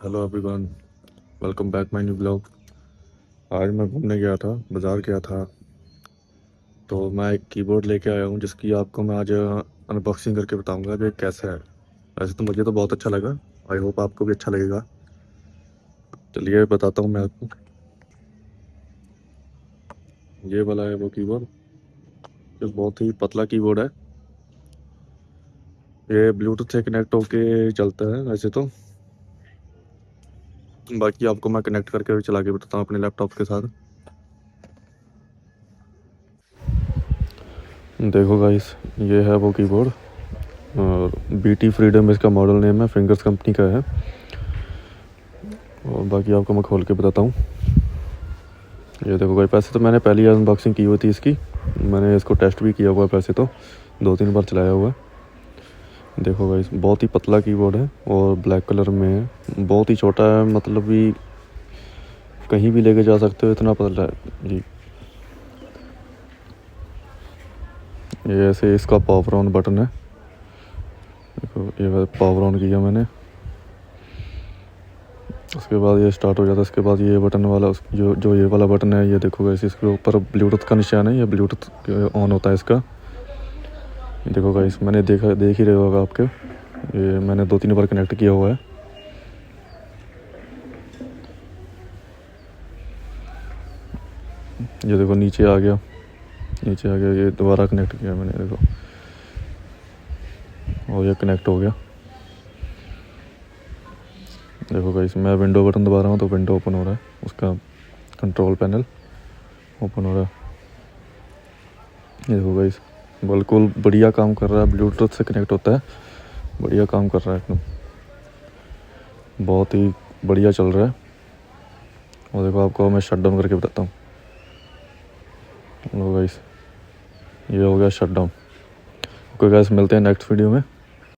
Hello everyone, welcome back my new blog. आज मैं घूमने गया था, बाज़ार गया था। तो मैं एक कीबोर्ड लेके आया हूँ जिसकी आपको मैं आज अनबॉक्सिंग करके बताऊंगा कि कैसा है। वैसे तो मुझे तो बहुत अच्छा लगा। आई होप आपको भी अच्छा लगेगा। चलिए बताता हूँ मैं आपको। ये वाला है वो कीबोर्ड, जो बहुत ही पतला कीबोर्ड है। ये ब्लूटूथ से कनेक्ट होके चलता है वैसे तो। बाकी आपको मैं कनेक्ट करके भी चला के बताता हूँ अपने लैपटॉप के साथ। देखो गाइस, ये है वो कीबोर्ड और BT फ्रीडम इसका मॉडल नेम है, फिंगर्स कंपनी का है। और बाकी आपको मैं खोल के बताता हूँ। ये देखो भाई, पैसे तो मैंने पहली अनबॉक्सिंग की हुई थी इसकी। मैंने इसको टेस्ट भी किया हुआ है, पैसे तो 2-3 बार चलाया हुआ है। देखो भाई, बहुत ही पतला कीबोर्ड है और ब्लैक कलर में है। बहुत ही छोटा है, मतलब भी कहीं भी लेके जा सकते हो, इतना पतला है जी। ये ऐसे इसका पावर ऑन बटन है। देखो, ये पावर ऑन किया मैंने। उसके बाद ये स्टार्ट हो जाता है। उसके बाद ये बटन वाला जो ये वाला बटन है, ये देखो गाइस, इसके ऊपर ब्लूटूथ का निशान है। ये ब्लूटूथ ऑन होता है इसका। ये देखो गाइस, मैंने देख ही रहे होगा आपके। ये मैंने 2-3 बार कनेक्ट किया हुआ है। ये देखो नीचे आ गया, ये दोबारा कनेक्ट किया मैंने, देखो, और ये कनेक्ट हो गया। देखो गाइस, मैं विंडो बटन दबा रहा हूँ तो विंडो ओपन हो रहा है, उसका कंट्रोल पैनल ओपन हो रहा है। ये देखो गाइस, बिल्कुल बढ़िया काम कर रहा है। ब्लूटूथ से कनेक्ट होता है, बढ़िया काम कर रहा है एकदम, बहुत ही बढ़िया चल रहा है। और देखो, आपको मैं शट डाउन करके बताता हूँ। लो गाइस, ये हो गया शट डाउन। ओके गाइस, मिलते हैं नेक्स्ट वीडियो में।